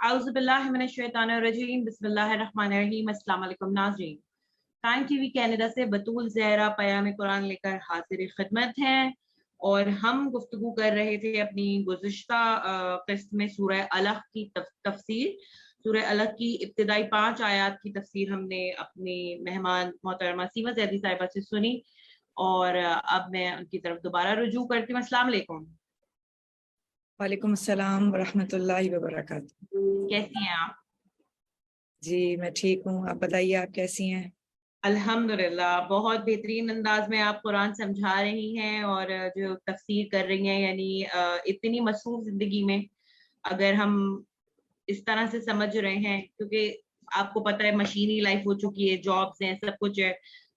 اعوذ باللہ من الشیطان الرجیم بسم اللہ الرحمن الرحیم۔ السلام علیکم ناظرین، ٹائم ٹی وی کینیڈا سے بطول زہرا پیام قرآن لے کر حاضر خدمت ہیں، اور ہم گفتگو کر رہے تھے اپنی گزشتہ قسط میں سورہ الق کی تفسیر۔ سورہ الق کی ابتدائی 5 آیات کی تفسیر ہم نے اپنی مہمان محترمہ سیما زیدی صاحبہ سے سنی، اور اب میں ان کی طرف دوبارہ رجوع کرتی ہوں۔ السلام علیکم۔ وعلیکم السلام ورحمۃ اللہ وبرکاتہ۔ کیسی ہیں آپ؟ جی میں ٹھیک ہوں، آپ بتائیے آپ کیسی ہیں؟ الحمدللہ، بہت بہترین انداز میں آپ قرآن سمجھا رہی ہیں اور جو تفسیر کر رہی ہیں، یعنی اتنی مصروف زندگی میں اگر ہم اس طرح سے سمجھ رہے ہیں، کیونکہ آپ کو پتہ ہے مشینی لائف ہو چکی ہے، جابس ہیں، سب کچھ ہے،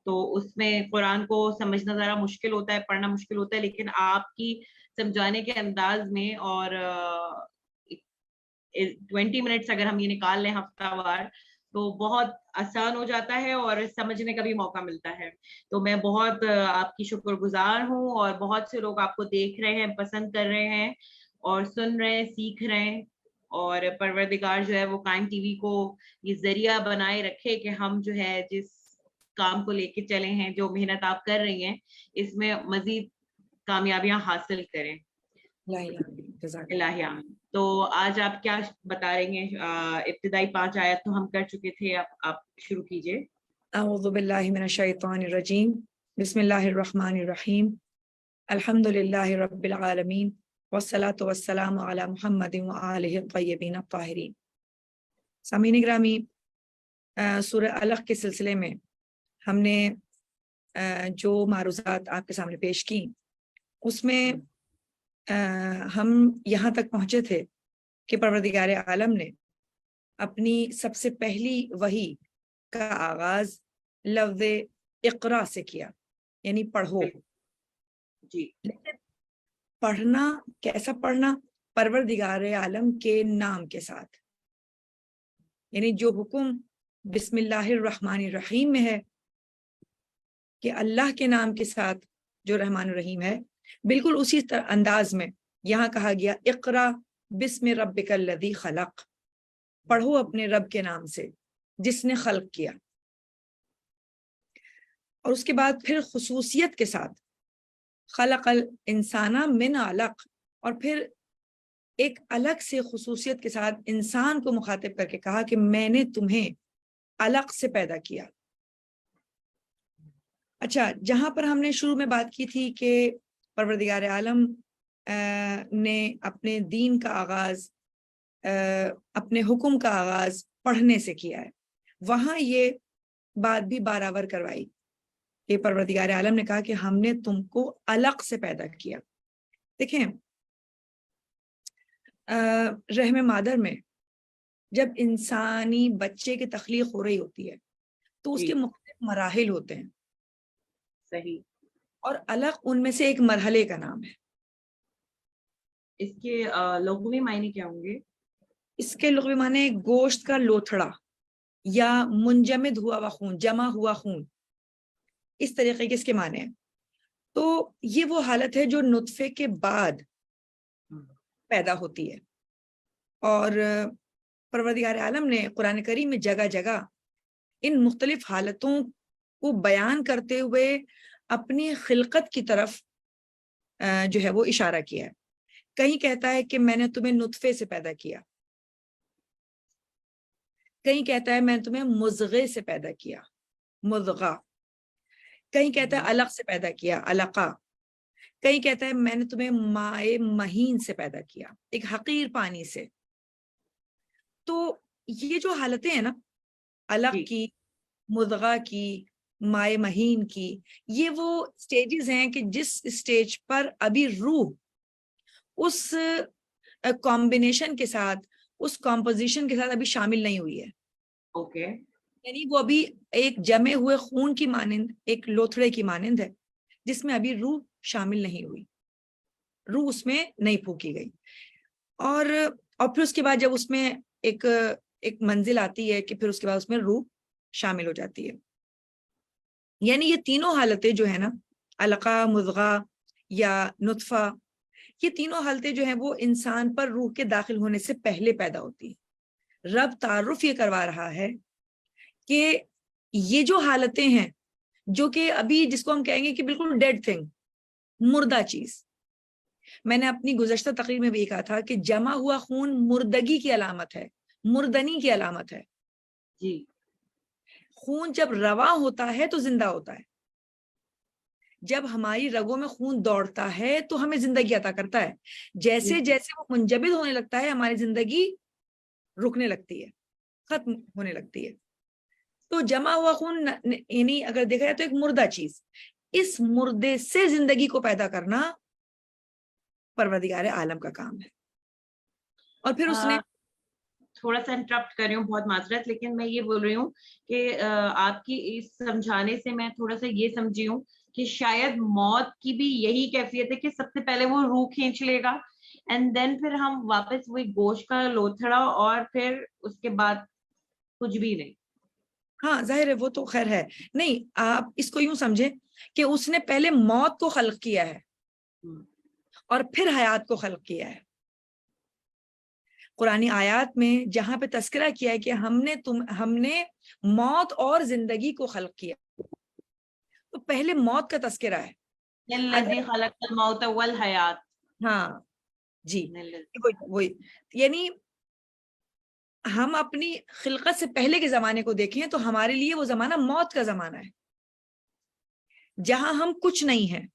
تو اس میں قرآن کو سمجھنا ذرا مشکل ہوتا ہے، پڑھنا مشکل ہوتا ہے، لیکن آپ کی سمجھانے کے انداز میں اور 20 منٹس اگر ہم یہ نکال لیں ہفتہ وار تو بہت آسان ہو جاتا ہے اور سمجھنے کا بھی موقع ملتا ہے۔ تو میں بہت آپ کی شکر گزار ہوں، اور بہت سے لوگ آپ کو دیکھ رہے ہیں، پسند کر رہے ہیں اور سن رہے ہیں، سیکھ رہے ہیں، اور پروردگار جو ہے وہ قائم ٹی وی کو یہ ذریعہ بنائے رکھے کہ ہم جو ہے جس کام کو لے کے چلے ہیں، جو محنت آپ کر رہی ہیں، اس میں مزید کامیابیاں حاصل کریں۔ الہی آمین۔ تو آج آپ کیا بتا رہی ہیں؟ ابتدائی 5 آیت تو ہم کر چکے تھے، آپ شروع کیجئے۔ اعوذ باللہ من الشیطان الرجیم، بسم اللہ الرحمن الرحیم، الحمد للہ رب العالمین، والصلاة والسلام علی محمد وآلہ الطیبین الطاہرین۔ سامعین گرامی، سورہ الق کے سلسلے میں ہم نے جو معروضات آپ کے سامنے پیش کی، اس میں ہم یہاں تک پہنچے تھے کہ پروردگار عالم نے اپنی سب سے پہلی وحی کا آغاز لفظ اقرا سے کیا، یعنی پڑھو۔ جی، لیکن پڑھنا کیسا پڑھنا؟ پروردگار عالم کے نام کے ساتھ، یعنی جو حکم بسم اللہ الرحمن الرحیم میں ہے کہ اللہ کے نام کے ساتھ جو رحمان الرحیم ہے، بالکل اسی انداز میں یہاں کہا گیا اقرا بسم ربک الذی خلق، پڑھو اپنے رب کے نام سے جس نے خلق کیا۔ اور اس کے بعد پھر خصوصیت کے ساتھ خلق الانسان من علق، اور پھر ایک الگ سے خصوصیت کے ساتھ انسان کو مخاطب کر کے کہا کہ میں نے تمہیں علق سے پیدا کیا۔ اچھا، جہاں پر ہم نے شروع میں بات کی تھی کہ پروردگار عالم نے اپنے دین کا آغاز، اپنے حکم کا آغاز پڑھنے سے کیا ہے، وہاں یہ بات بھی برابر کروائی کہ پروردگار عالم نے کہا کہ ہم نے تم کو علق سے پیدا کیا۔ دیکھیں، رحم مادر میں جب انسانی بچے کی تخلیق ہو رہی ہوتی ہے تو اس کے مختلف مراحل ہوتے ہیں، صحیح، اور علق ان میں سے ایک مرحلے کا نام ہے۔ اس کے لغوی معنی کیا ہوں گے؟ اس کے لغوی معنی گوشت کا لوتھڑا یا منجمد ہوا ہوا خون، جمع ہوا خون، اس طریقے کے اس کے معنی ہیں۔ تو یہ وہ حالت ہے جو نطفے کے بعد پیدا ہوتی ہے، اور پروردگار عالم نے قرآن کریم میں جگہ جگہ ان مختلف حالتوں کو بیان کرتے ہوئے اپنی خلقت کی طرف جو ہے وہ اشارہ کیا ہے۔ کہیں کہتا ہے کہ میں نے تمہیں نطفے سے پیدا کیا، کہیں کہتا ہے میں نے تمہیں مضغے سے پیدا کیا، مضغہ، کہیں کہتا ہے علق سے پیدا کیا، علقہ، کہیں کہتا ہے میں نے تمہیں مائع مہین سے پیدا کیا، ایک حقیر پانی سے۔ تو یہ جو حالتیں ہیں نا، علق کی، مضغہ کی، مائع مہین کی، یہ وہ سٹیجز ہیں کہ جس سٹیج پر ابھی روح اس کمبینیشن کے ساتھ، اس کمپوزیشن کے ساتھ ابھی شامل نہیں ہوئی ہے۔ اوکے، یعنی وہ ابھی ایک جمے ہوئے خون کی مانند، ایک لوتھڑے کی مانند ہے جس میں ابھی روح شامل نہیں ہوئی، روح اس میں نہیں پھونکی گئی۔ اور پھر اس کے بعد جب اس میں ایک منزل آتی ہے کہ پھر اس کے بعد اس میں روح شامل ہو جاتی ہے۔ یعنی یہ تینوں حالتیں جو ہے نا، علقہ، مضغہ یا نطفہ، یہ تینوں حالتیں جو ہیں وہ انسان پر روح کے داخل ہونے سے پہلے پیدا ہوتی ہیں۔ رب تعارف یہ کروا رہا ہے کہ یہ جو حالتیں ہیں جو کہ ابھی جس کو ہم کہیں گے کہ بالکل ڈیڈ تھنگ، مردہ چیز، میں نے اپنی گزشتہ تقریر میں بھی کہا تھا کہ جمع ہوا خون مردگی کی علامت ہے، مردنی کی علامت ہے. جی، خون جب رواں ہوتا ہے تو زندہ ہوتا ہے. جب ہماری رگوں میں خون دوڑتا ہے تو ہمیں زندگی عطا کرتا ہے. جیسے جیسے وہ منجمد ہونے لگتا ہے ہماری زندگی رکنے لگتی ہے، ختم ہونے لگتی ہے. تو جمع ہوا خون یعنی اگر دیکھا جائے تو ایک مردہ چیز، اس مردے سے زندگی کو پیدا کرنا پروردگار عالم کا کام ہے. اور پھر اس نے تھوڑا سا انٹرپٹ کر رہی ہوں، بہت معذرت، لیکن میں یہ بول رہی ہوں کہ آپ کی اس سمجھانے سے میں تھوڑا سا یہ سمجھی ہوں کہ شاید موت کی بھی یہی کیفیت ہے کہ سب سے پہلے وہ روح کھینچ لے گا اینڈ دین پھر ہم واپس وہی گوشت کا لوتھڑا اور پھر اس کے بعد کچھ بھی نہیں. ہاں ظاہر ہے وہ تو خیر ہے. نہیں، آپ اس کو یوں سمجھیں کہ اس نے پہلے موت کو خلق کیا ہے اور پھر حیات کو خلق کیا ہے. قرآنی آیات میں جہاں پہ تذکرہ کیا ہے کہ ہم نے موت اور زندگی کو خلق کیا، تو پہلے موت کا تذکرہ ہے. الذی خلق الموت والحیات. ہاں جی، وہی یعنی ہم اپنی خلقت سے پہلے کے زمانے کو دیکھیں تو ہمارے لیے وہ زمانہ موت کا زمانہ ہے، جہاں ہم کچھ نہیں ہیں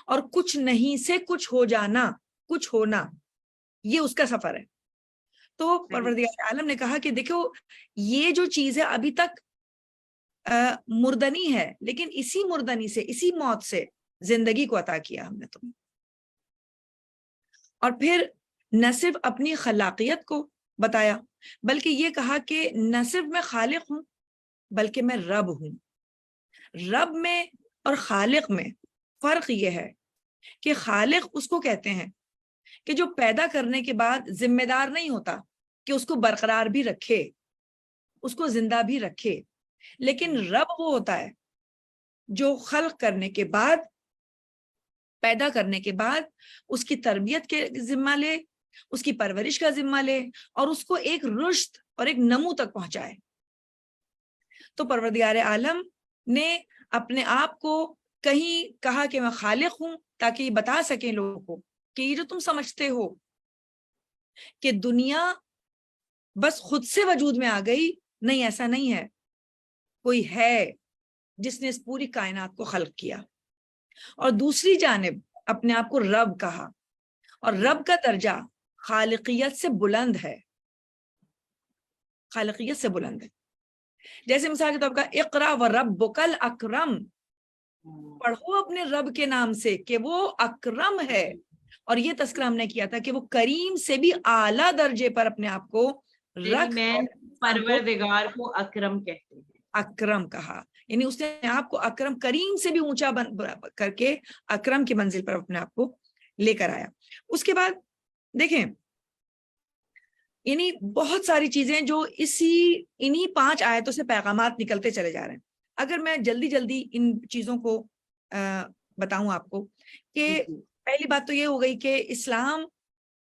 اور کچھ نہیں سے کچھ ہو جانا، کچھ ہونا، یہ اس کا سفر ہے. تو پروردگار عالم نے کہا کہ دیکھو یہ جو چیز ہے ابھی تک مردنی ہے، لیکن اسی مردنی سے، اسی موت سے زندگی کو عطا کیا ہم نے تمہیں. اور پھر نہ صرف اپنی خلاقیت کو بتایا بلکہ یہ کہا کہ نہ صرف میں خالق ہوں بلکہ میں رب ہوں. رب میں اور خالق میں فرق یہ ہے کہ خالق اس کو کہتے ہیں کہ جو پیدا کرنے کے بعد ذمہ دار نہیں ہوتا کہ اس کو برقرار بھی رکھے، اس کو زندہ بھی رکھے، لیکن رب وہ ہوتا ہے جو خلق کرنے کے بعد، پیدا کرنے کے بعد اس کی تربیت کے ذمہ لے، اس کی پرورش کا ذمہ لے اور اس کو ایک رشد اور ایک نمو تک پہنچائے. تو پروردگار عالم نے اپنے آپ کو کہیں کہا کہ میں خالق ہوں تاکہ یہ بتا سکیں لوگوں کو کہ یہ جو تم سمجھتے ہو کہ دنیا بس خود سے وجود میں آ گئی، نہیں، ایسا نہیں ہے. کوئی ہے جس نے اس پوری کائنات کو خلق کیا. اور دوسری جانب اپنے آپ کو رب کہا، اور رب کا درجہ خالقیت سے بلند ہے، خالقیت سے بلند ہے. جیسے مثال کے طور پر اقرا و ربک الاکرم، پڑھو اپنے رب کے نام سے کہ وہ اکرم ہے. اور یہ تذکرہ ہم نے کیا تھا کہ وہ کریم سے بھی اعلیٰ درجے پر اپنے آپ کو رکھ، پروردگار کو اکرم کہتے ہیں. اکرم کہا، یعنی اس نے آپ کو اکرم، کریم سے بھی اونچا کر کے اکرم کی منزل پر اپنے آپ کو لے کر آیا. اس کے بعد دیکھیں یعنی بہت ساری چیزیں جو انہی 5 آیتوں سے پیغامات نکلتے چلے جا رہے ہیں. اگر میں جلدی جلدی ان چیزوں کو بتاؤں آپ کو کہ پہلی بات تو یہ ہو گئی کہ اسلام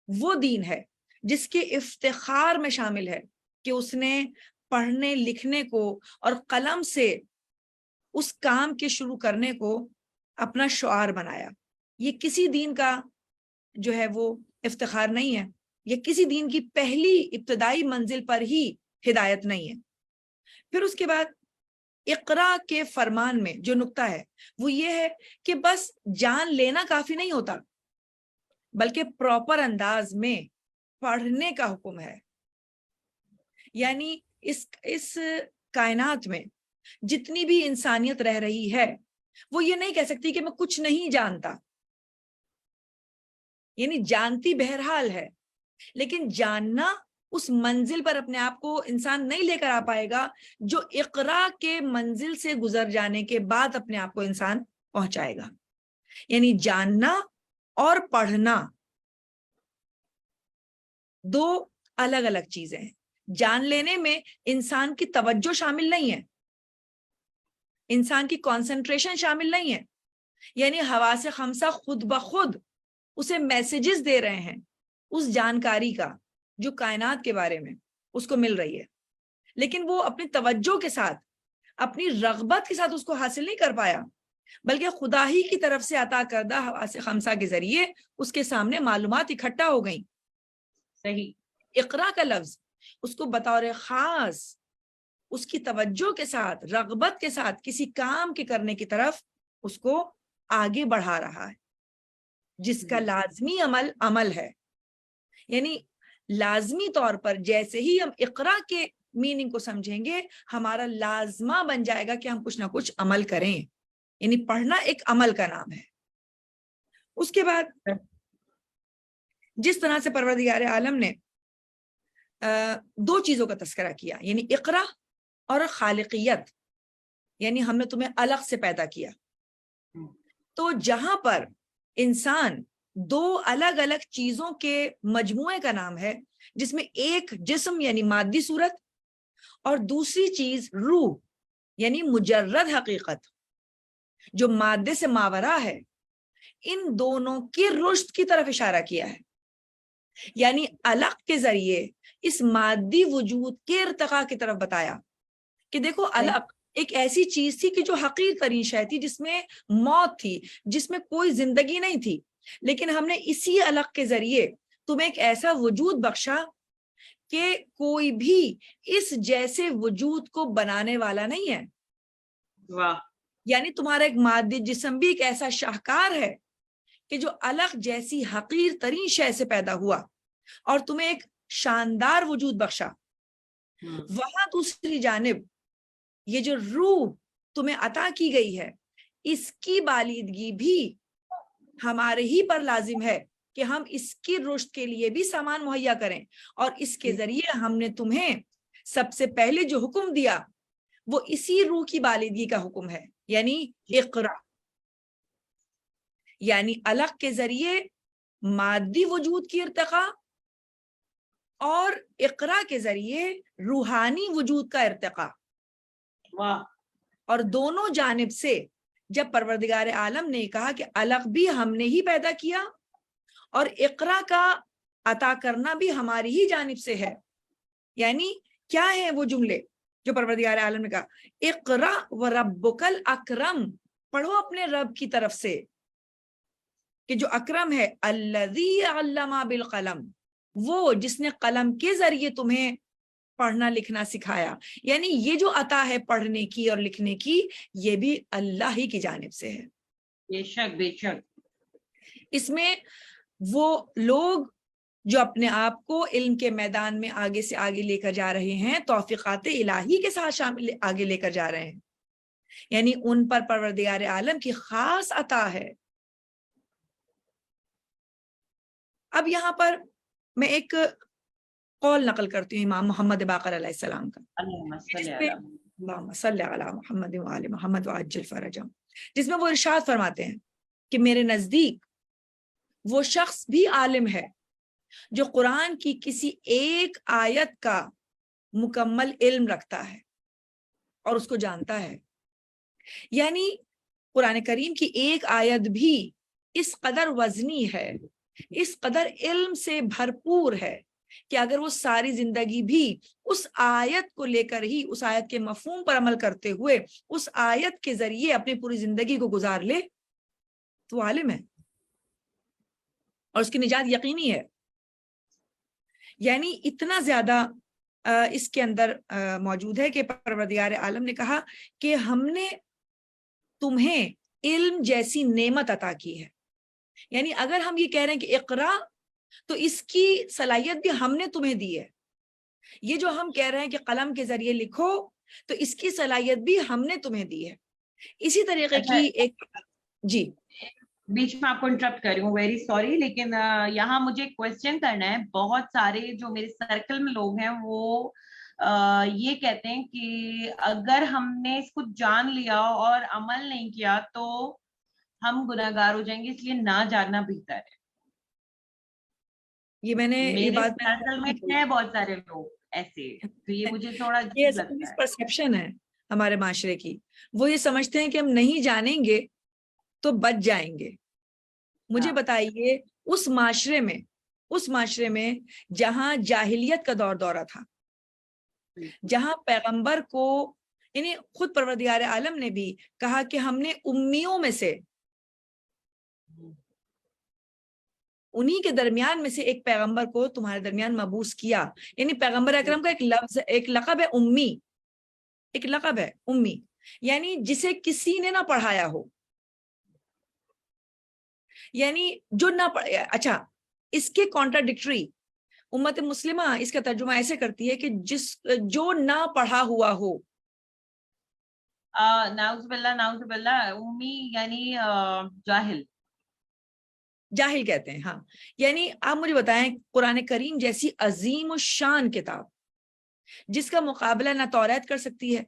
وہ دین ہے جس کے افتخار میں شامل ہے کہ اس نے پڑھنے لکھنے کو اور قلم سے اس کام کے شروع کرنے کو اپنا شعار بنایا. یہ کسی دین کا جو ہے وہ افتخار نہیں ہے، یہ کسی دین کی پہلی ابتدائی منزل پر ہی ہدایت نہیں ہے. پھر اس کے بعد اقرا کے فرمان میں جو نقطہ ہے وہ یہ ہے کہ بس جان لینا کافی نہیں ہوتا بلکہ پراپر انداز میں پڑھنے کا حکم ہے. یعنی اس کائنات میں جتنی بھی انسانیت رہ رہی ہے وہ یہ نہیں کہہ سکتی کہ میں کچھ نہیں جانتا، یعنی جانتی بہرحال ہے لیکن جاننا اس منزل پر اپنے آپ کو انسان نہیں لے کر آ پائے گا جو اقرا کے منزل سے گزر جانے کے بعد اپنے آپ کو انسان پہنچائے گا. یعنی جاننا اور پڑھنا 2 الگ الگ چیزیں ہیں. جان لینے میں انسان کی توجہ شامل نہیں ہے، انسان کی کانسنٹریشن شامل نہیں ہے، یعنی حواس خمسہ خود بخود اسے میسیجز دے رہے ہیں اس جانکاری کا جو کائنات کے بارے میں، اس کو مل رہی ہے، لیکن وہ اپنی توجہ کے ساتھ، اپنی رغبت کے ساتھ اس کو حاصل نہیں کر پایا، بلکہ خدا ہی کی طرف سے عطا کردہ حواس خمسہ کے ذریعے اس کے سامنے معلومات اکٹھا ہو گئیں۔ صحیح۔ اقرا کا لفظ اس کو بطور خاص اس کی توجہ کے ساتھ، رغبت کے ساتھ کسی کام کے کرنے کی طرف اس کو آگے بڑھا رہا ہے، جس کا لازمی عمل ہے۔ یعنی لازمی طور پر جیسے ہی ہم اقرا کے میننگ کو سمجھیں گے، ہمارا لازمہ بن جائے گا کہ ہم کچھ نہ کچھ عمل کریں، یعنی پڑھنا ایک عمل کا نام ہے۔ اس کے بعد جس طرح سے پروردگار عالم نے دو چیزوں کا تذکرہ کیا، یعنی اقرا اور خالقیت، یعنی ہم نے تمہیں الگ سے پیدا کیا، تو جہاں پر انسان دو الگ الگ چیزوں کے مجموعے کا نام ہے، جس میں ایک جسم یعنی مادی صورت اور دوسری چیز روح یعنی مجرد حقیقت جو مادے سے ماورا ہے، ان دونوں کی رشد کی طرف اشارہ کیا ہے۔ یعنی علق کے ذریعے اس مادی وجود کے ارتقاء کی طرف بتایا کہ دیکھو علق ایک ایسی چیز تھی کہ جو حقیر ترین شے تھی، جس میں موت تھی، جس میں کوئی زندگی نہیں تھی، لیکن ہم نے اسی علق کے ذریعے تمہیں ایک ایسا وجود بخشا کہ کوئی بھی اس جیسے وجود کو بنانے والا نہیں ہے۔ واہ! یعنی تمہارا ایک مادی جسم بھی ایک ایسا شاہکار ہے کہ جو علق جیسی حقیر ترین شے سے پیدا ہوا اور تمہیں ایک شاندار وجود بخشا۔ وہاں دوسری جانب یہ جو روح تمہیں عطا کی گئی ہے، اس کی بالیدگی بھی ہمارے ہی پر لازم ہے کہ ہم اس کی رشد کے لیے بھی سامان مہیا کریں، اور اس کے ذریعے ہم نے تمہیں سب سے پہلے جو حکم دیا وہ اسی روح کی بالیدگی کا حکم ہے، یعنی اقرا۔ یعنی علق کے ذریعے مادی وجود کی ارتقاء اور اقرا کے ذریعے روحانی وجود کا ارتقاء۔ واہ! اور دونوں جانب سے جب پروردگار عالم نے کہا کہ علق بھی ہم نے ہی پیدا کیا اور اقرا کا عطا کرنا بھی ہماری ہی جانب سے ہے، یعنی کیا ہے وہ جملے جو پروردگار عالم نے کہا اقرا وربک الاکرم، پڑھو اپنے رب کی طرف سے کہ جو اکرم ہے، الذی علم بالقلم، وہ جس نے قلم کے ذریعے تمہیں پڑھنا لکھنا سکھایا۔ یعنی یہ جو عطا ہے پڑھنے کی اور لکھنے کی، یہ بھی اللہ ہی کی جانب سے ہے۔ بے شک بے شک۔ اس میں وہ لوگ جو اپنے آپ کو علم کے میدان میں آگے سے آگے لے کر جا رہے ہیں، توفیقات الہی کے ساتھ شامل آگے لے کر جا رہے ہیں، یعنی ان پر پروردگار عالم کی خاص عطا ہے۔ اب یہاں پر میں ایک قول نقل کرتی ہوں امام محمد باقر علیہ السلام کا، اللہم صلی علی محمد وآل محمد وعجل فرجہم، جس میں وہ ارشاد فرماتے ہیں کہ میرے نزدیک وہ شخص بھی عالم ہے جو قرآن کی کسی ایک آیت کا مکمل علم رکھتا ہے اور اس کو جانتا ہے۔ یعنی قرآن کریم کی ایک آیت بھی اس قدر وزنی ہے، اس قدر علم سے بھرپور ہے کہ اگر وہ ساری زندگی بھی اس آیت کو لے کر ہی، اس آیت کے مفہوم پر عمل کرتے ہوئے اس آیت کے ذریعے اپنی پوری زندگی کو گزار لے تو وہ عالم ہے اور اس کی نجات یقینی ہے۔ یعنی اتنا زیادہ اس کے اندر موجود ہے کہ پروردگار عالم نے کہا کہ ہم نے تمہیں علم جیسی نعمت عطا کی ہے۔ یعنی اگر ہم یہ کہہ رہے ہیں کہ اقرا، تو اس کی صلاحیت بھی ہم نے تمہیں دی ہے۔ یہ جو ہم کہہ رہے ہیں کہ قلم کے ذریعے لکھو، تو اس کی صلاحیت بھی ہم نے تمہیں دی ہے۔ اسی طریقے کی ایک جی بیچ میں آپ کو انٹرپٹ کر رہی ہوں، ویری سوری، لیکن یہاں مجھے کوشچن کرنا ہے۔ بہت سارے جو میرے سرکل میں لوگ ہیں وہ یہ کہتے ہیں کہ اگر ہم نے اس کو جان لیا اور عمل نہیں کیا تو ہم گناہگار ہو جائیں گے، اس لیے نہ جاننا بہتر ہے۔ یہ میں نے یہ میرے بات سرکل میں ہیں بہت سارے لوگ ایسے، تو یہ مجھے تھوڑا عجیب لگتا ہے۔ پرسیپشن ہے ہمارے معاشرے کی، وہ یہ سمجھتے ہیں کہ ہم نہیں جانیں گے تو بچ جائیں گے۔ مجھے بتائیے اس معاشرے میں جہاں جاہلیت کا دورہ تھا، جہاں پیغمبر کو یعنی خود پروردگار عالم نے بھی کہا کہ ہم نے امیوں میں سے انہی کے درمیان میں سے ایک پیغمبر کو تمہارے درمیان مبعوث کیا. یعنی پیغمبر اکرم کا ایک لفظ، ایک لقب ہے امی، ایک لقب ہے امی، یعنی جسے کسی نے نہ پڑھایا ہو، یعنی جو نہ اچھا اس کے کانٹراڈکٹری امت مسلمہ اس کا ترجمہ ایسے کرتی ہے کہ جو نہ پڑھا ہوا ہو. نعوذ باللہ امی یعنی جاہل، جاہل کہتے ہیں. ہاں یعنی آپ مجھے بتائیں قرآن کریم جیسی عظیم الشان کتاب جس کا مقابلہ نہ توریت کر سکتی ہے،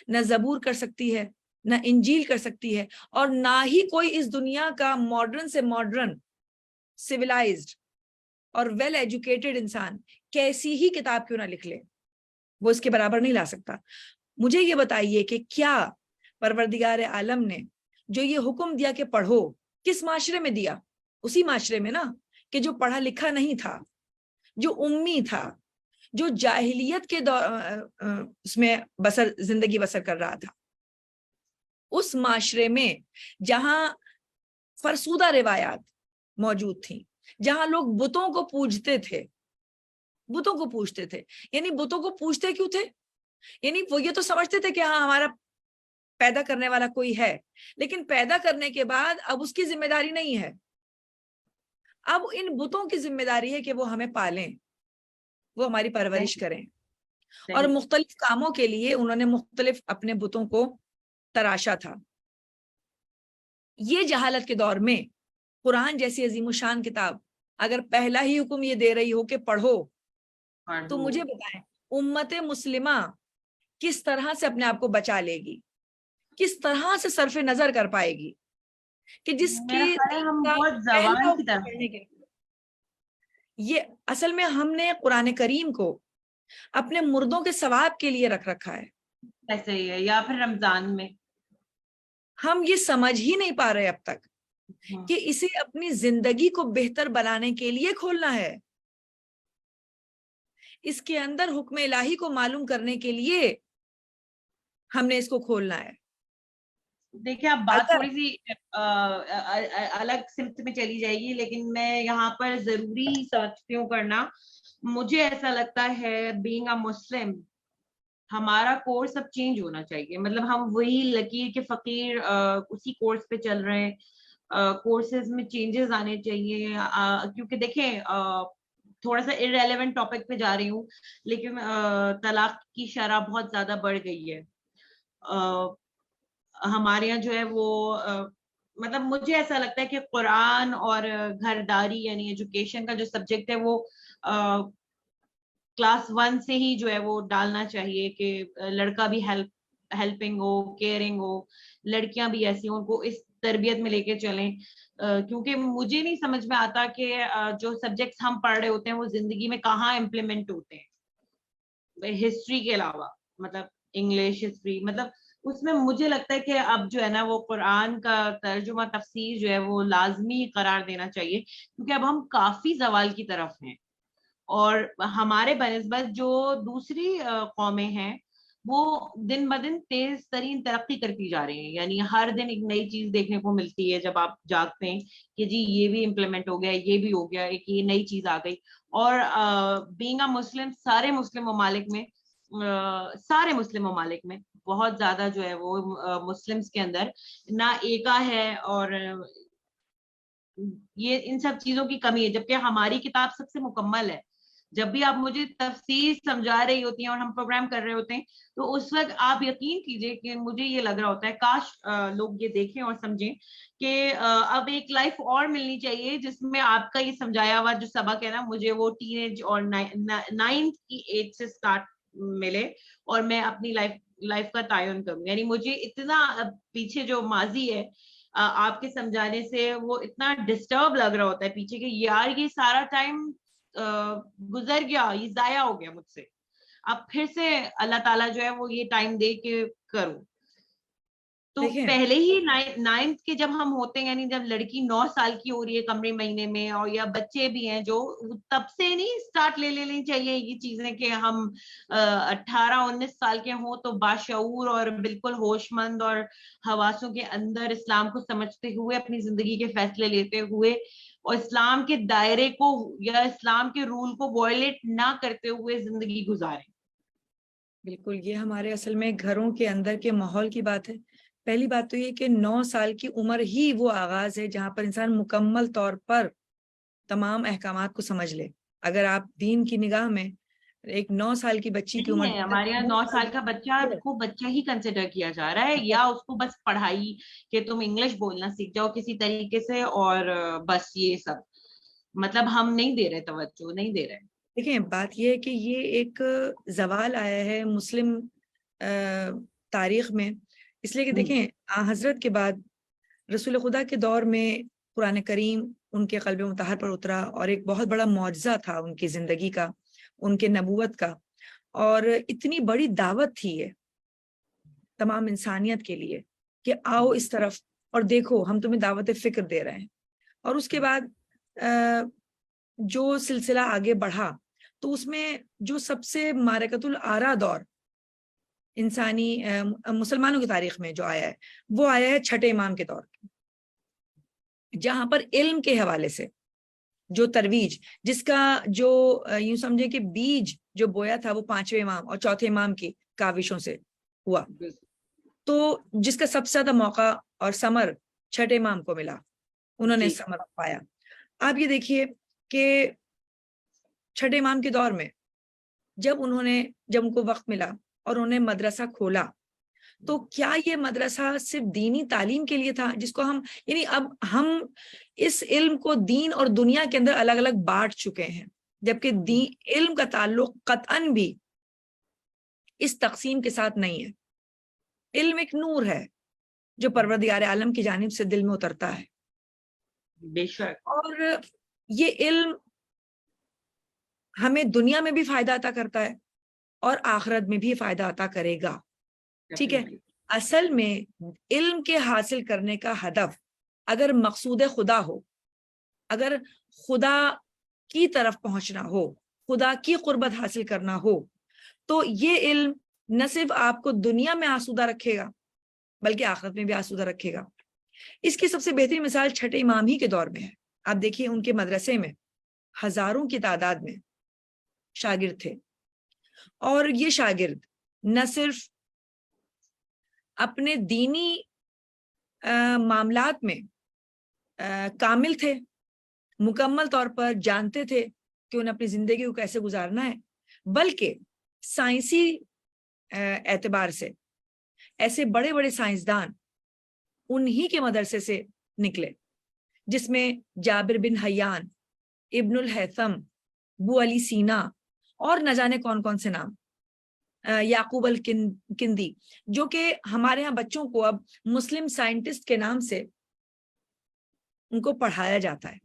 نہ زبور کر سکتی ہے، نہ انجیل کر سکتی ہے، اور نہ ہی کوئی اس دنیا کا ماڈرن سے ماڈرن سیولائزڈ اور ویل ایجوکیٹڈ انسان کیسی ہی کتاب کیوں نہ لکھ لے، وہ اس کے برابر نہیں لا سکتا. مجھے یہ بتائیے کہ کیا پروردگار عالم نے جو یہ حکم دیا کہ پڑھو کس معاشرے میں دیا؟ اسی معاشرے میں نا کہ جو پڑھا لکھا نہیں تھا، جو امی تھا، جو جاہلیت کے اس میں زندگی بسر کر رہا تھا. اس معاشرے میں جہاں فرسودہ روایات موجود تھیں، جہاں لوگ بتوں کو پوجتے تھے، بتوں کو پوجتے تھے. یعنی بتوں کو پوجتے کیوں تھے؟ یعنی وہ یہ تو سمجھتے تھے کہ ہاں ہمارا پیدا کرنے والا کوئی ہے، لیکن پیدا کرنے کے بعد اب اس کی ذمہ داری نہیں ہے، اب ان بتوں کی ذمہ داری ہے کہ وہ ہمیں پالیں، وہ ہماری پرورش کریں. اور مختلف کاموں کے لیے انہوں نے مختلف اپنے بتوں کو تراشا تھا. یہ جہالت کے دور میں قرآن جیسی عظیم الشان کتاب اگر پہلا ہی حکم یہ دے رہی ہو کہ پڑھو، تو مجھے بتائیں امت مسلمہ کس طرح سے اپنے آپ کو بچا لے گی، کس طرح سے صرف نظر کر پائے گی کہ جس کی ہم بہت زوال کی طرف پڑھنے کے. یہ اصل میں ہم نے قرآن کریم کو اپنے مردوں کے ثواب کے لیے رکھ رکھا ہے. ایسے ہی ہے، یا پھر رمضان میں ہم یہ سمجھ ہی نہیں پا رہے اب تک کہ اسے اپنی زندگی کو بہتر بنانے کے لیے کھولنا ہے، اس کے اندر حکم الہی کو معلوم کرنے کے لیے ہم نے اس کو کھولنا ہے. دیکھیں اب بات تھوڑی سی الگ سمت میں چلی جائے گی، لیکن میں یہاں پر ضروری سمجھتی ہوں کرنا. مجھے ایسا لگتا ہے بینگ اے مسلم ہمارا کورس اب چینج ہونا چاہیے. مطلب ہم وہی لکیر کے فقیر اسی کورس پہ چل رہے ہیں. کورسز میں چینجز آنے چاہیے، کیونکہ دیکھیں تھوڑا سا irrelevant ٹاپک پہ جا رہی ہوں، لیکن طلاق کی شرح بہت زیادہ بڑھ گئی ہے ہمارے یہاں جو ہے وہ مطلب مجھے ایسا لگتا ہے کہ قرآن اور گھرداری یعنی ایجوکیشن کا جو سبجیکٹ ہے وہ کلاس 1 سے ہی جو ہے وہ ڈالنا چاہیے کہ لڑکا بھی ہیلپنگ ہو، کیئرنگ ہو، لڑکیاں بھی ایسی ہوں، ان کو اس تربیت میں لے کے چلیں. کیونکہ مجھے نہیں سمجھ میں آتا کہ جو سبجیکٹس ہم پڑھ رہے ہوتے ہیں وہ زندگی میں کہاں امپلیمنٹ ہوتے ہیں ہسٹری کے علاوہ. مطلب انگلش ہسٹری، مطلب اس میں مجھے لگتا ہے کہ اب جو ہے نا وہ قرآن کا ترجمہ تفسیر جو ہے وہ لازمی قرار دینا چاہیے، کیونکہ اب ہم کافی زوال کی طرف ہیں، اور ہمارے بنسبت جو دوسری قومیں ہیں وہ دن بدن تیز ترین ترقی کرتی جا رہی ہیں. یعنی ہر دن ایک نئی چیز دیکھنے کو ملتی ہے جب آپ جاگتے ہیں کہ جی یہ بھی امپلیمنٹ ہو گیا، یہ بھی ہو گیا، ایک یہ نئی چیز آ گئی. اور بینگ اے مسلم سارے مسلم ممالک میں بہت زیادہ جو ہے وہ مسلمز کے اندر نہ ایکا ہے، اور یہ ان سب چیزوں کی کمی ہے، جبکہ ہماری کتاب سب سے مکمل ہے. جب بھی آپ مجھے تفسیر سمجھا رہی ہوتی ہیں اور ہم پروگرام کر رہے ہوتے ہیں تو اس وقت آپ یقین کیجئے کہ مجھے یہ لگ رہا ہوتا ہے کاش لوگ یہ دیکھیں اور سمجھیں کہ اب ایک لائف اور ملنی چاہیے جس میں آپ کا یہ سمجھایا ہوا جو سبق ہے نا مجھے وہ ٹین ایج اور 9th کی ایج سے سٹارٹ ملے اور میں اپنی لائف کا تعین کروں. یعنی مجھے اتنا پیچھے جو ماضی ہے آپ کے سمجھانے سے وہ اتنا ڈسٹرب لگ رہا ہوتا ہے پیچھے کہ یار یہ سارا ٹائم گزر گیا، یہ ضائع ہو گیا مجھ سے، اب پھر سے اللہ تعالیٰ جو ہے وہ یہ ٹائم دے کے کروں. تو پہلے ہی نائنتھ کے جب ہم ہوتے ہیں، یعنی جب لڑکی 9 سال کی ہو رہی ہے کمرے مہینے میں، اور یا بچے بھی ہیں جو، تب سے نہیں اسٹارٹ لے لینی چاہیے یہ چیزیں کہ ہم 18-19 سال کے ہوں تو باشعور اور بالکل ہوش مند اور حواسوں کے اندر اسلام کو سمجھتے ہوئے اپنی زندگی کے فیصلے لیتے ہوئے اور اسلام کے دائرے کو یا اسلام کے رول کو وائلیٹ نہ کرتے ہوئے زندگی گزاریں۔ بالکل، یہ ہمارے اصل میں گھروں کے اندر کے ماحول کی بات ہے۔ پہلی بات تو یہ کہ 9 سال کی عمر ہی وہ آغاز ہے جہاں پر انسان مکمل طور پر تمام احکامات کو سمجھ لے۔ اگر آپ دین کی نگاہ میں ایک 9 سال کی بچی کی عمر، ہمارے یہاں 9 سال کا بچہ کو بچہ ہی کنسیڈر کیا جا رہا ہے، یا اس کو بس پڑھائی کہ تم انگلش بولنا سیکھ جاؤ کسی طریقے سے، اور بس یہ سب، مطلب ہم نہیں دے رہے توجہ، نہیں دے رہے۔ دیکھیں بات یہ ہے کہ یہ ایک زوال آیا ہے مسلم تاریخ میں، اس لیے کہ دیکھیں حضرت کے بعد رسول خدا کے دور میں قرآن کریم ان کے قلب مطہر پر اترا، اور ایک بہت بڑا معجزہ تھا ان کی زندگی کا، ان کے نبوت کا، اور اتنی بڑی دعوت تھی یہ تمام انسانیت کے لیے کہ آؤ اس طرف اور دیکھو ہم تمہیں دعوت فکر دے رہے ہیں۔ اور اس کے بعد جو سلسلہ آگے بڑھا تو اس میں جو سب سے معرکۃ الآرا دور انسانی مسلمانوں کی تاریخ میں جو آیا ہے وہ آیا ہے چھٹے امام کے دور، جہاں پر علم کے حوالے سے جو ترویج، جس کا جو یوں سمجھے کہ بیج جو بویا تھا وہ 5ویں امام اور 4تھے امام کی کاوشوں سے ہوا، تو جس کا سب سے زیادہ موقع اور ثمر چھٹے امام کو ملا، انہوں نے ثمر پایا۔ آپ یہ دیکھیے کہ چھٹے امام کے دور میں جب ان کو وقت ملا اور انہوں نے مدرسہ کھولا، تو کیا یہ مدرسہ صرف دینی تعلیم کے لیے تھا، جس کو ہم یعنی اب ہم اس علم کو دین اور دنیا کے اندر الگ الگ بانٹ چکے ہیں، جبکہ علم کا تعلق قطعاً بھی اس تقسیم کے ساتھ نہیں ہے۔ علم ایک نور ہے جو پروردگار عالم کی جانب سے دل میں اترتا ہے، بے شک، اور یہ علم ہمیں دنیا میں بھی فائدہ عطا کرتا ہے اور آخرت میں بھی فائدہ عطا کرے گا، ٹھیک ہے۔ اصل میں علم کے حاصل کرنے کا ہدف اگر مقصود خدا ہو، اگر خدا کی طرف پہنچنا ہو، خدا کی قربت حاصل کرنا ہو، تو یہ علم نہ صرف آپ کو دنیا میں آسودہ رکھے گا بلکہ آخرت میں بھی آسودہ رکھے گا۔ اس کی سب سے بہترین مثال چھٹے امام ہی کے دور میں ہے۔ آپ دیکھیے ان کے مدرسے میں ہزاروں کی تعداد میں شاگرد تھے، اور یہ شاگرد نہ صرف اپنے دینی معاملات میں کامل تھے، مکمل طور پر جانتے تھے کہ انہیں اپنی زندگی کو کیسے گزارنا ہے، بلکہ سائنسی اعتبار سے ایسے بڑے بڑے سائنسدان انہی کے مدرسے سے نکلے، جس میں جابر بن حیان، ابن الہیثم، ابو علی سینا اور نہ جانے کون کون سے نام، یعقوب الکندی، جو کہ ہمارے ہاں بچوں کو اب مسلم سائنٹسٹ کے نام سے ان کو پڑھایا جاتا ہے۔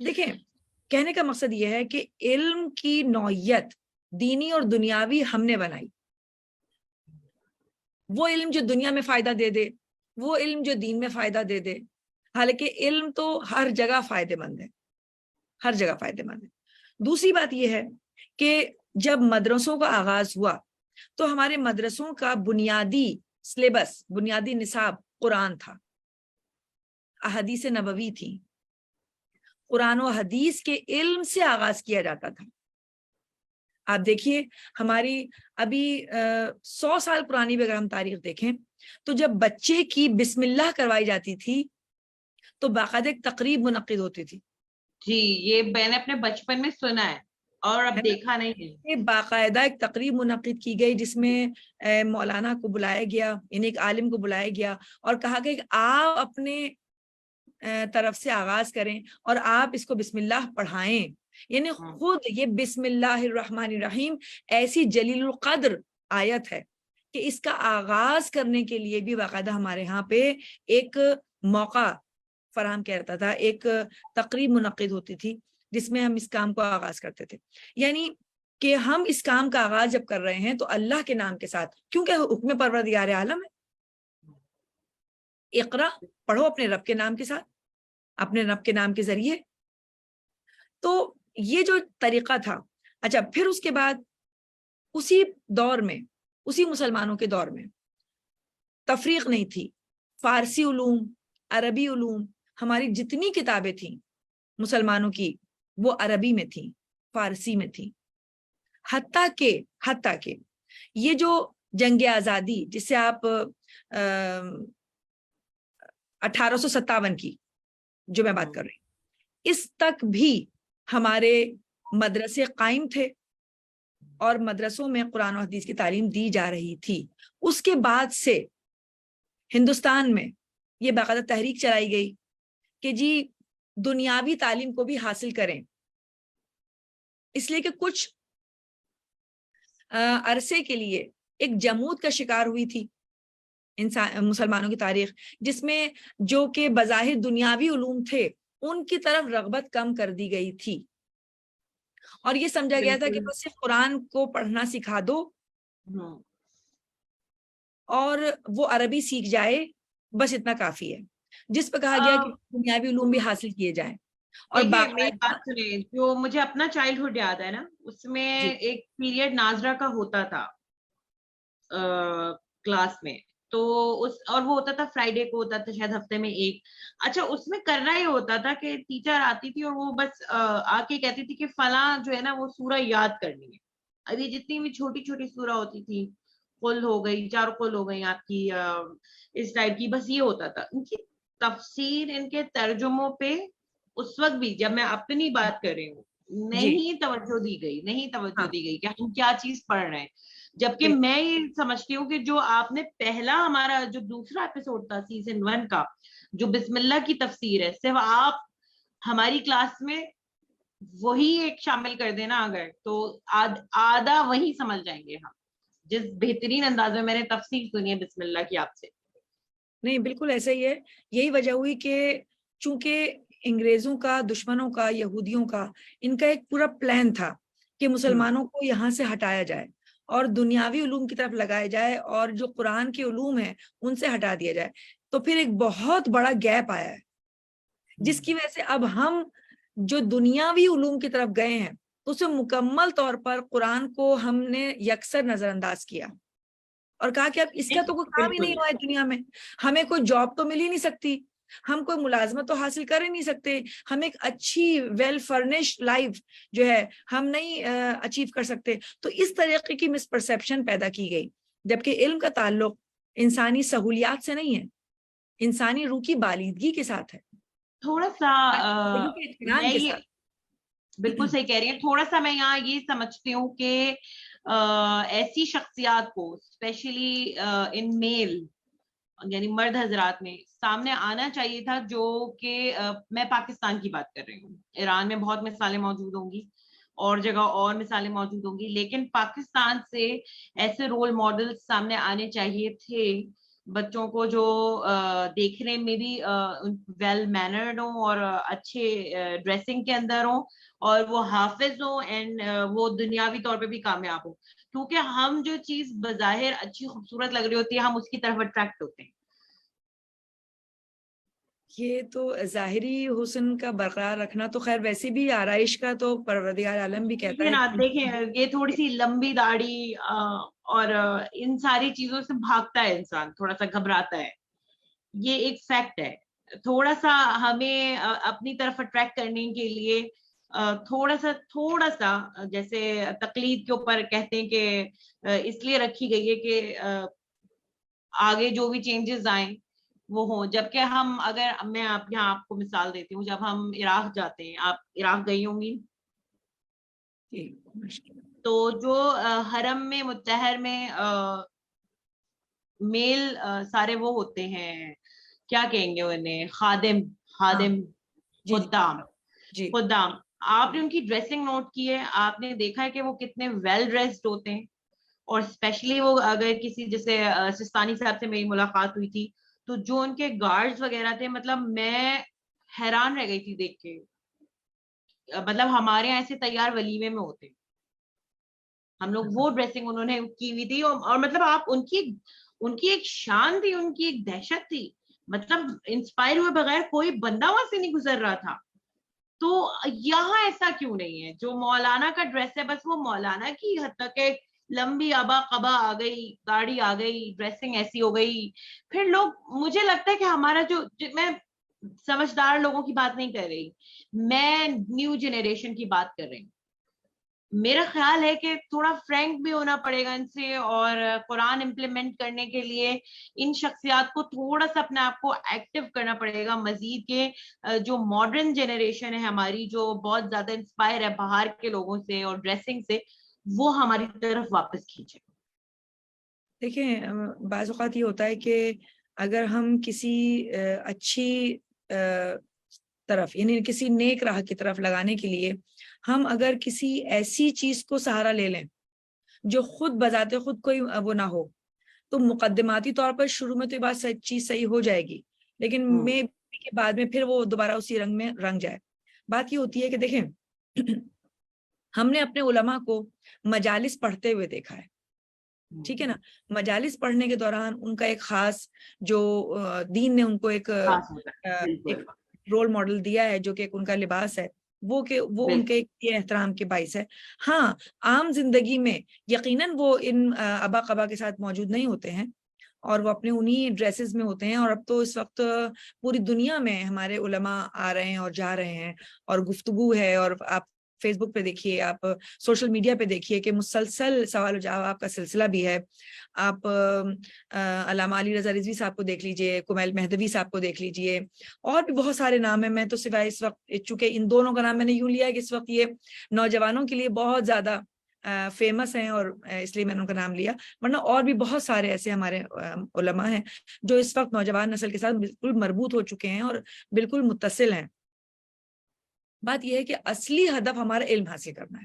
دیکھیں کہنے کا مقصد یہ ہے کہ علم کی نوعیت دینی اور دنیاوی ہم نے بنائی، وہ علم جو دنیا میں فائدہ دے دے، وہ علم جو دین میں فائدہ دے دے، حالانکہ علم تو ہر جگہ فائدے مند ہے، ہر جگہ فائدے مند ہے۔ دوسری بات یہ ہے کہ جب مدرسوں کا آغاز ہوا تو ہمارے مدرسوں کا بنیادی سلیبس، بنیادی نصاب قرآن تھا، احادیث نبوی تھی، قرآن و حدیث کے علم سے آغاز کیا جاتا تھا۔ آپ دیکھیے ہماری ابھی 100 سال پرانی بھی اگر ہم تاریخ دیکھیں تو جب بچے کی بسم اللہ کروائی جاتی تھی تو باقاعدہ ایک تقریب منعقد ہوتی تھی۔ جی یہ میں نے اپنے بچپن میں سنا ہے اور اب دیکھا نہیں ہے۔ باقاعدہ ایک تقریب منعقد کی گئی جس میں مولانا کو بلایا گیا، یعنی ایک عالم کو بلایا گیا اور کہا گیا کہ آپ اپنے طرف سے آغاز کریں اور آپ اس کو بسم اللہ پڑھائیں، یعنی خود یہ بسم اللہ الرحمن الرحیم ایسی جلیل القدر آیت ہے کہ اس کا آغاز کرنے کے لیے بھی باقاعدہ ہمارے ہاں پہ ایک موقع فراہم کیا جاتا تھا، ایک تقریب منعقد ہوتی تھی جس میں ہم اس کام کو آغاز کرتے تھے۔ یعنی کہ ہم اس کام کا آغاز جب کر رہے ہیں تو اللہ کے نام کے ساتھ، کیونکہ حکم پروردگار عالم ہے، اقرا پڑھو اپنے رب کے نام کے ساتھ، اپنے رب کے نام کے ذریعے. تو یہ جو طریقہ تھا. اچھا پھر اس کے بعد اسی دور میں، اسی مسلمانوں کے دور میں تفریق نہیں تھی. فارسی علوم، عربی علوم، ہماری جتنی کتابیں تھیں مسلمانوں کی وہ عربی میں تھیں، فارسی میں تھیں. حتیٰ کہ یہ جو جنگ آزادی جسے آپ 1857 کی جو میں بات کر رہی ہوں، اس تک بھی ہمارے مدرسے قائم تھے اور مدرسوں میں قرآن و حدیث کی تعلیم دی جا رہی تھی. اس کے بعد سے ہندوستان میں یہ باقاعدہ تحریک چلائی گئی کہ جی دنیاوی تعلیم کو بھی حاصل کریں، اس لیے کہ کچھ عرصے کے لیے ایک جمود کا شکار ہوئی تھی مسلمانوں کی تاریخ، جس میں جو کہ بظاہر دنیاوی علوم تھے ان کی طرف رغبت کم کر دی گئی تھی، اور یہ سمجھا گیا تھا کہ بس صرف قرآن کو پڑھنا سکھا دو اور وہ عربی سیکھ جائے، بس اتنا کافی ہے. جس پہ کہا گیا کہ دنیاوی علوم بھی حاصل کیے جائیں. اور میری بات سنیں، جو مجھے اپنا چائلڈہڈ یاد ہے نا، اس میں ایک پیریڈ ناظرہ کا ہوتا تھا کلاس میں، تو اور وہ ہوتا تھا فرائیڈے کو ہوتا تھا، شاید ہفتے میں ایک. اچھا اس میں کرنا یہ ہوتا تھا کہ ٹیچر آتی تھی اور وہ بس آ کے کہتی تھی کہ فلاں جو ہے نا وہ سورہ یاد کرنی ہے. ابھی جتنی بھی چھوٹی چھوٹی سورہ ہوتی تھی، قل ہو گئی، 4 قل ہو گئی آپ کی، اس ٹائپ کی، بس یہ ہوتا تھا. ان کی تفسیر، ان کے ترجموں پہ اس وقت بھی، جب میں اپنی بات کر رہی ہوں، نہیں توجہ دی گئی کہ ہم کیا چیز پڑھ رہے ہیں. جبکہ میں یہ سمجھتی ہوں کہ جو آپ نے پہلا ہمارا جو دوسرا ایپیسوڈ تھا سیزن 1 کا، جو بسم اللہ کی تفسیر ہے، صرف آپ ہماری کلاس میں وہی ایک شامل کر دینا اگر، تو آدھا وہی سمجھ جائیں گے ہم، جس بہترین انداز میں میں نے تفسیر سنی ہے بسم اللہ کی آپ سے. نہیں بالکل ایسا ہی ہے. یہی وجہ ہوئی کہ چونکہ انگریزوں کا، دشمنوں کا، یہودیوں کا، ان کا ایک پورا پلان تھا کہ مسلمانوں کو یہاں سے ہٹایا جائے اور دنیاوی علوم کی طرف لگایا جائے اور جو قرآن کے علوم ہیں ان سے ہٹا دیا جائے. تو پھر ایک بہت بڑا گیپ آیا ہے، جس کی وجہ سے اب ہم جو دنیاوی علوم کی طرف گئے ہیں تو اسے مکمل طور پر قرآن کو ہم نے یکسر نظر انداز کیا اور کہا کہ اب اس کا تو کوئی کام ہی نہیں ہوا ہے دنیا میں، ہمیں کوئی جاب تو مل ہی نہیں سکتی، ہم کوئی ملازمت تو حاصل کر ہی نہیں سکتے، ہم ایک اچھی ویل فرنشڈ لائف جو ہے ہم نہیں اچیو کر سکتے. تو اس طریقے کی مس پرسیپشن پیدا کی گئی، جبکہ علم کا تعلق انسانی سہولیات سے نہیں ہے، انسانی روح کی بالیدگی کے ساتھ ہے. تھوڑا سا بالکل صحیح کہہ رہی ہیں. تھوڑا سا میں یہاں یہ سمجھتی ہوں کہ ایسی شخصیات کو اسپیشلی ان میل، یعنی مرد حضرات میں سامنے آنا چاہیے تھا، جو کہ میں پاکستان کی بات کر رہی ہوں، ایران میں بہت مثالیں موجود ہوں گی اور جگہ اور مثالیں موجود ہوں گی، لیکن پاکستان سے ایسے رول ماڈل سامنے آنے چاہیے تھے بچوں کو، جو دیکھنے میں بھی ویل مینرڈ ہوں اور اچھے ڈریسنگ کے اندر ہوں اور وہ حافظ ہوں اینڈ وہ دنیاوی طور پہ بھی کامیاب ہوں. کیونکہ ہم جو چیز بظاہر اچھی خوبصورت لگ رہی ہوتی ہے، ہم اس کی طرف اٹریکٹ ہوتے ہیں. یہ تو ظاہری حسن کا برقرار رکھنا تو خیر ویسے بھی آرائش کا تو پروردگار عالم بھی کہتا ہے. دیکھیں یہ تھوڑی سی لمبی داڑھی اور ان ساری چیزوں سے بھاگتا ہے انسان، تھوڑا سا گھبراتا ہے، یہ ایک فیکٹ ہے. تھوڑا سا ہمیں اپنی طرف اٹریکٹ کرنے کے لیے تھوڑا سا جیسے تقلید کے اوپر کہتے ہیں کہ اس لیے رکھی گئی ہے کہ آگے جو بھی چینجز آئیں وہ ہوں. جبکہ ہم اگر میں یہاں آپ کو مثال دیتی ہوں، جب ہم عراق جاتے ہیں، آپ عراق گئی ہوں گی، تو جو حرم میں متحر میں میل سارے وہ ہوتے ہیں، کیا کہیں گے انہیں، خادم خدام. آپ نے ان کی ڈریسنگ نوٹ کی ہے، آپ نے دیکھا ہے کہ وہ کتنے ویل ڈریسڈ ہوتے ہیں. اور اسپیشلی وہ اگر کسی جیسے سستانی صاحب سے میری ملاقات ہوئی تھی، تو جو ان کے گارڈز وغیرہ تھے، مطلب میں حیران رہ گئی تھی دیکھ کے. مطلب ہمارے یہاں ایسے تیار ولیمے میں ہوتے، ہم لوگ وہ ڈریسنگ انہوں نے کی ہوئی تھی. اور مطلب آپ ان کی ایک شان تھی، ان کی ایک دہشت تھی مطلب انسپائر ہوئے بغیر کوئی بندہ وہاں سے نہیں گزر رہا تھا. تو یہاں ایسا کیوں نہیں ہے؟ جو مولانا کا ڈریس ہے بس وہ مولانا کی حد تک ہے، لمبی ابا قبا آ گئی، گاڑی آ گئی، ڈریسنگ ایسی ہو گئی. پھر لوگ، مجھے لگتا ہے کہ ہمارا میں سمجھدار لوگوں کی بات نہیں کر رہی، میں نیو جنریشن کی بات کر رہی ہوں. میرا خیال ہے کہ تھوڑا فرینک بھی ہونا پڑے گا ان سے، اور قرآن امپلیمنٹ کرنے کے لیے ان شخصیات کو تھوڑا سا اپنے آپ کو ایکٹیو کرنا پڑے گا مزید، کے جو ماڈرن جنریشن ہے ہماری، جو بہت زیادہ انسپائر ہے باہر کے لوگوں سے اور ڈریسنگ سے، وہ ہماری طرف واپس کھینچے. دیکھیں بعض اوقات یہ ہوتا ہے کہ اگر ہم کسی اچھی طرف یعنی کسی نیک راہ کی طرف لگانے کے لیے ہم اگر کسی ایسی چیز کو سہارا لے لیں جو خود بذات خود کوئی وہ نہ ہو، تو مقدماتی طور پر شروع میں تو یہ بات چیز صحیح ہو جائے گی، لیکن میں کے بعد میں پھر وہ دوبارہ اسی رنگ میں رنگ جائے. بات یہ ہوتی ہے کہ دیکھیں ہم نے اپنے علماء کو مجالس پڑھتے ہوئے دیکھا ہے، ٹھیک ہے نا. مجالس پڑھنے کے دوران ان کا ایک خاص جو دین نے ان کو ایک رول ماڈل دیا ہے، جو کہ ان کا لباس ہے، وہ ان کے احترام کے باعث ہے. ہاں عام زندگی میں یقیناً وہ ان ابا قبا کے ساتھ موجود نہیں ہوتے ہیں، اور وہ اپنے انہی ڈریسز میں ہوتے ہیں. اور اب تو اس وقت پوری دنیا میں ہمارے علماء آ رہے ہیں اور جا رہے ہیں، اور گفتگو ہے، اور آپ فیس بک پہ دیکھیے، آپ سوشل میڈیا پہ دیکھیے کہ مسلسل سوال و جواب کا سلسلہ بھی ہے. آپ علامہ علی رضا رضوی صاحب کو دیکھ لیجئے، کمیل مہدوی صاحب کو دیکھ لیجئے، اور بھی بہت سارے نام ہیں. میں تو سوائے اس وقت، چونکہ ان دونوں کا نام میں نے یوں لیا ہے کہ اس وقت یہ نوجوانوں کے لیے بہت زیادہ فیمس ہیں، اور اس لیے میں نے ان کا نام لیا، ورنہ اور بھی بہت سارے ایسے ہمارے علماء ہیں جو اس وقت نوجوان نسل کے ساتھ بالکل مربوط ہو چکے ہیں اور بالکل متصل ہیں. بات یہ ہے کہ اصلی ہدف ہمارا علم حاصل کرنا ہے.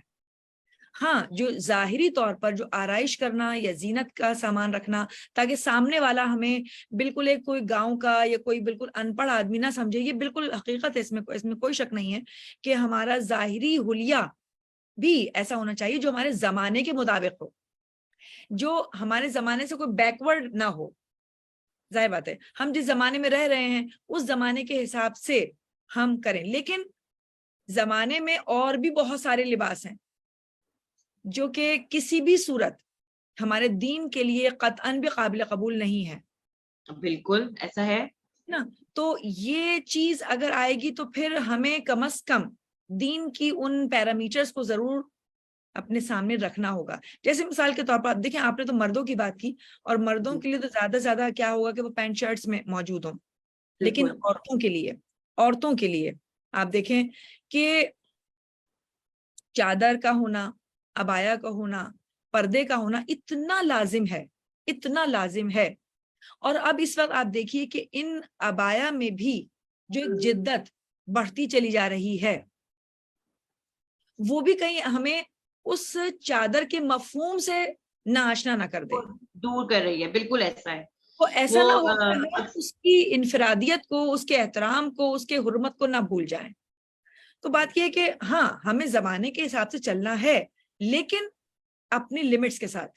ہاں جو ظاہری طور پر جو آرائش کرنا یا زینت کا سامان رکھنا تاکہ سامنے والا ہمیں بالکل ایک کوئی گاؤں کا یا کوئی بالکل ان پڑھ آدمی نہ سمجھے، یہ بالکل حقیقت ہے، اس میں کوئی شک نہیں ہے کہ ہمارا ظاہری حلیہ بھی ایسا ہونا چاہیے جو ہمارے زمانے کے مطابق ہو، جو ہمارے زمانے سے کوئی بیکورڈ نہ ہو. ظاہر بات ہے ہم جس زمانے میں رہ رہے ہیں اس زمانے کے حساب سے ہم کریں، لیکن زمانے میں اور بھی بہت سارے لباس ہیں جو کہ کسی بھی صورت ہمارے دین کے لیے قطعاً بھی قابل قبول نہیں ہے. بالکل ایسا ہے نا. تو یہ چیز اگر آئے گی تو پھر ہمیں کم از کم دین کی ان پیرامیٹرز کو ضرور اپنے سامنے رکھنا ہوگا. جیسے مثال کے طور پر دیکھیں، آپ نے تو مردوں کی بات کی، اور مردوں کے لیے تو زیادہ سے زیادہ کیا ہوگا کہ وہ پینٹ شرٹس میں موجود ہوں، لیکن عورتوں کے لیے آپ دیکھیں کہ چادر کا ہونا، عبایا کا ہونا، پردے کا ہونا اتنا لازم ہے. اور اب اس وقت آپ دیکھیے کہ ان عبایا میں بھی جو ایک جدت بڑھتی چلی جا رہی ہے، وہ بھی کہیں ہمیں اس چادر کے مفہوم سے ناآشنا نہ کر دے، دور کر رہی ہے. بالکل ایسا ہے. وہ ایسا نہ ہو کہ ہم اس کی انفرادیت کو، اس کے احترام کو، اس کے حرمت کو نہ بھول جائیں. تو بات یہ ہے کہ ہاں ہمیں زمانے کے حساب سے چلنا ہے، لیکن اپنی لیمٹس کے ساتھ.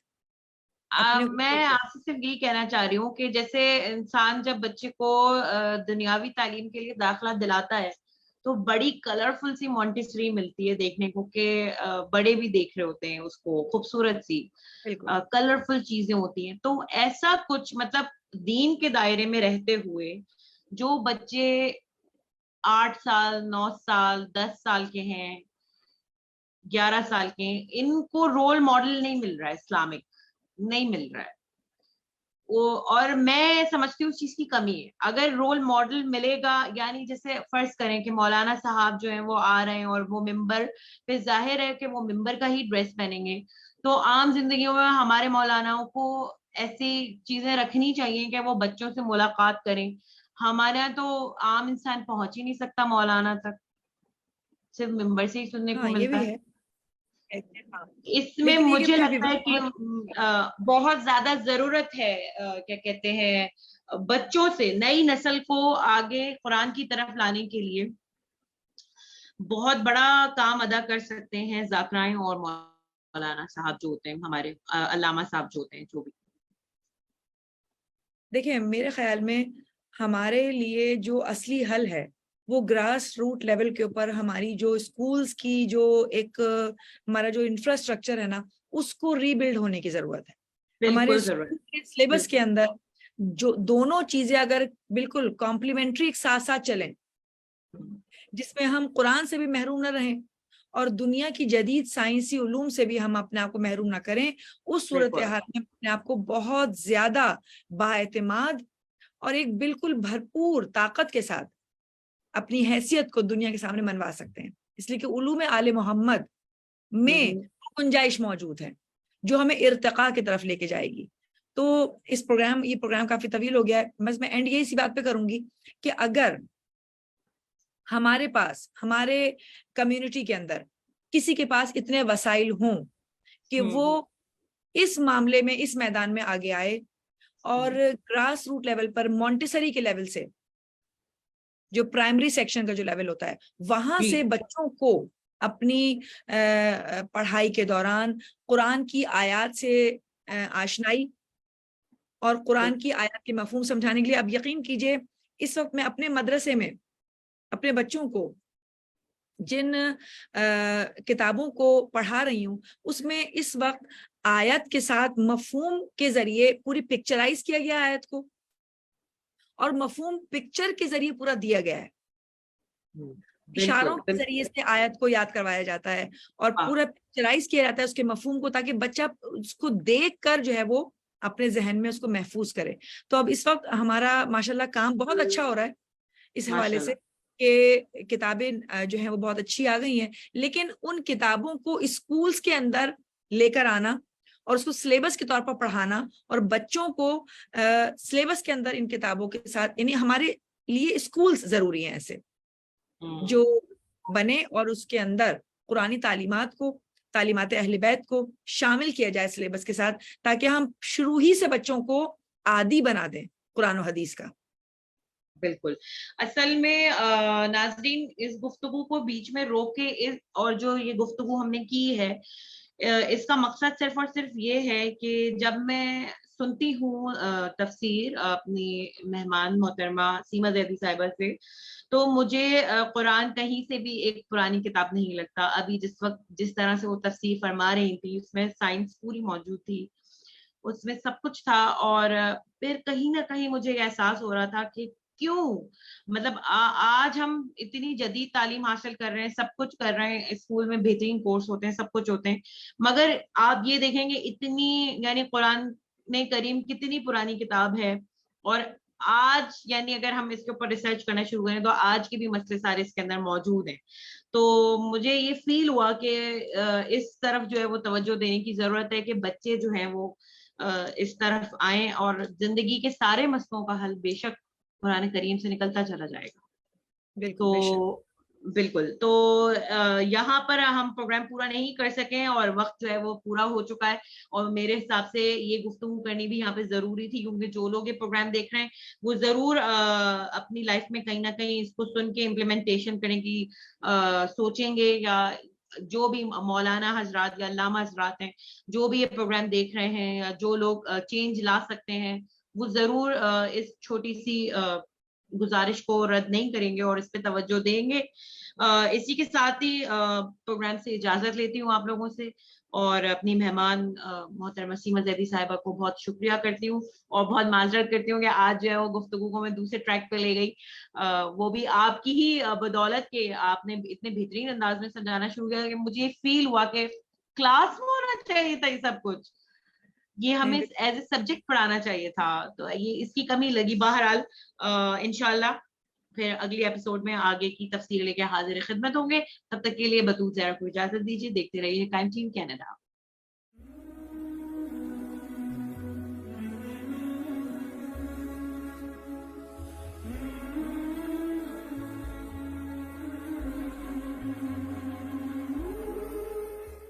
میں آپ سے صرف یہی کہنا چاہ رہی ہوں کہ جیسے انسان جب بچے کو دنیاوی تعلیم کے لیے داخلہ دلاتا ہے تو بڑی کلرفل سی مونٹیسری ملتی ہے دیکھنے کو، کہ بڑے بھی دیکھ رہے ہوتے ہیں اس کو، خوبصورت سی کلرفل چیزیں ہوتی ہیں. تو ایسا کچھ مطلب دین کے دائرے میں رہتے ہوئے جو بچے 8 سال 9 سال 10 سال کے ہیں، 11 سال کے ہیں، ان کو رول ماڈل نہیں مل رہا ہے، اسلامک نہیں مل رہا ہے. اور میں سمجھتی ہوں اس چیز کی کمی ہے. اگر رول ماڈل ملے گا، یعنی جیسے فرض کریں کہ مولانا صاحب جو ہیں وہ آ رہے ہیں اور وہ ممبر پہ، ظاہر ہے کہ وہ ممبر کا ہی ڈریس پہنیں گے، تو عام زندگیوں میں ہمارے مولاناؤں کو ایسی چیزیں رکھنی چاہیے کہ وہ بچوں سے ملاقات کریں. ہمارے یہاں تو عام انسان پہنچ ہی نہیں سکتا مولانا تک، صرف ممبر سے ہی سننے کو ملتا ہے. اس میں مجھے لگتا ہے کہ بہت زیادہ ضرورت ہے، کیا کہتے ہیں، بچوں سے نئی نسل کو آگے قرآن کی طرف لانے کے لیے بہت بڑا کام ادا کر سکتے ہیں ذاکرائیں اور مولانا صاحب جو ہوتے ہیں، ہمارے علامہ صاحب جو ہوتے ہیں. جو بھی دیکھیں میرے خیال میں ہمارے لیے جو اصلی حل ہے وہ گراس روٹ لیول کے اوپر ہماری جو اسکولز کی جو ایک ہمارا جو انفراسٹرکچر ہے نا اس کو ری بلڈ ہونے کی ضرورت ہے. ہمارے سلیبس کے اندر جو دونوں چیزیں اگر بالکل کمپلیمنٹری ایک ساتھ ساتھ چلیں، جس میں ہم قرآن سے بھی محروم نہ رہیں اور دنیا کی جدید سائنسی علوم سے بھی ہم اپنے آپ کو محروم نہ کریں، اس صورتحال میں اپنے آپ کو بہت زیادہ بااعتماد اور ایک بالکل بھرپور طاقت کے ساتھ اپنی حیثیت کو دنیا کے سامنے منوا سکتے ہیں. اس لیے کہ علوم آل محمد میں گنجائش موجود ہے جو ہمیں ارتقاء کی طرف لے کے جائے گی. تو یہ پروگرام کافی طویل ہو گیا ہے، بس میں اینڈ یہی سی بات پہ کروں گی کہ اگر ہمارے پاس ہمارے کمیونٹی کے اندر کسی کے پاس اتنے وسائل ہوں کہ وہ اس معاملے میں اس میدان میں آگے آئے اور گراس روٹ لیول پر مونٹیسری کے لیول سے جو پرائمری سیکشن کا جو لیول ہوتا ہے وہاں سے بچوں کو اپنی پڑھائی کے دوران قرآن کی آیات سے آشنائی اور قرآن کی آیات کے مفہوم سمجھانے کے لیے اب یقین کیجئے اس وقت میں اپنے مدرسے میں اپنے بچوں کو جن کتابوں کو پڑھا رہی ہوں اس میں اس وقت آیت کے ساتھ مفہوم کے ذریعے پوری پکچرائز کیا گیا آیت کو اور مفہوم پکچر کے ذریعے پورا دیا گیا ہے. اشاروں کے ذریعے سے آیت کو یاد کروایا جاتا ہے اور پورا پکچرائز کیا جاتا ہے اس کے مفہوم کو، تاکہ بچہ اس کو دیکھ کر جو ہے وہ اپنے ذہن میں اس کو محفوظ کرے. تو اب اس وقت ہمارا ماشاءاللہ کام بہت اچھا ہو رہا ہے اس حوالے سے کہ کتابیں جو ہیں وہ بہت اچھی آ گئی ہیں، لیکن ان کتابوں کو اسکولز کے اندر لے کر آنا اور اس کو سلیبس کے طور پر پڑھانا اور بچوں کو سلیبس کے اندر ان کتابوں کے ساتھ، یعنی ہمارے لیے اسکولز ضروری ہیں ایسے جو بنے اور اس کے اندر قرآنی تعلیمات اہل بیت کو شامل کیا جائے سلیبس کے ساتھ، تاکہ ہم شروع ہی سے بچوں کو عادی بنا دیں قرآن و حدیث کا. بالکل. اصل میں ناظرین اس گفتگو کو بیچ میں روکے اور جو یہ گفتگو ہم نے کی ہے اس کا مقصد صرف اور صرف یہ ہے کہ جب میں سنتی ہوں تفسیر اپنی مہمان محترمہ سیما زیدی صاحبہ سے، تو مجھے قرآن کہیں سے بھی ایک پرانی کتاب نہیں لگتا. ابھی جس طرح سے وہ تفسیر فرما رہی تھی اس میں سائنس پوری موجود تھی، اس میں سب کچھ تھا. اور پھر کہیں نہ کہیں مجھے احساس ہو رہا تھا کہ کیوں، مطلب آج ہم اتنی جدید تعلیم حاصل کر رہے ہیں، سب کچھ کر رہے ہیں، اسکول میں بہترین کورس ہوتے ہیں، سب کچھ ہوتے ہیں، مگر آپ یہ دیکھیں گے اتنی، یعنی قرآن کریم کتنی پرانی کتاب ہے. اور آج یعنی اگر ہم اس کے اوپر ریسرچ کرنا شروع کریں تو آج کے بھی مسئلے سارے اس کے اندر موجود ہیں. تو مجھے یہ فیل ہوا کہ اس طرف جو ہے وہ توجہ دینے کی ضرورت ہے کہ بچے جو ہیں وہ اس طرف آئیں اور زندگی کے سارے مسئلوں کا حل بے شک قرآن کریم سے نکلتا چلا جائے گا. تو بالکل، تو یہاں پر ہم پروگرام پورا نہیں کر سکے اور وقت جو ہے وہ پورا ہو چکا ہے، اور میرے حساب سے یہ گفتگو کرنی بھی یہاں پہ ضروری تھی، کیونکہ جو لوگ یہ پروگرام دیکھ رہے ہیں وہ ضرور اپنی لائف میں کہیں نہ کہیں اس کو سن کے امپلیمنٹیشن کرنے کی سوچیں گے، یا جو بھی مولانا حضرات یا علامہ حضرات ہیں جو بھی یہ پروگرام دیکھ رہے ہیں یا جو لوگ چینج لا سکتے ہیں وہ ضرور اس چھوٹی سی گزارش کو رد نہیں کریں گے اور اس پہ توجہ دیں گے. اسی کے ساتھ ہی پروگرام سے اجازت لیتی ہوں آپ لوگوں سے، اور اپنی مہمان محترمہ سیما زیدی صاحبہ کو بہت شکریہ کرتی ہوں اور بہت معذرت کرتی ہوں کہ آج جو ہے وہ گفتگو کو میں دوسرے ٹریک پہ لے گئی، وہ بھی آپ کی ہی بدولت کہ آپ نے اتنے بہترین انداز میں سمجھانا شروع کیا کہ مجھے فیل ہوا کہ کلاس میں ہونا چاہیے تھا یہ سب کچھ، یہ ہمیں ایز اے سبجیکٹ پڑھانا چاہیے تھا. تو یہ اس کی کمی لگی. بہرحال انشاءاللہ پھر اگلی ایپیسوڈ میں آگے کی تفصیل لے کے حاضر خدمت ہوں گے. تب تک کے لیے بطول زہرا کو اجازت دیجیے. دیکھتے رہیے قائم ٹیم کینیڈا.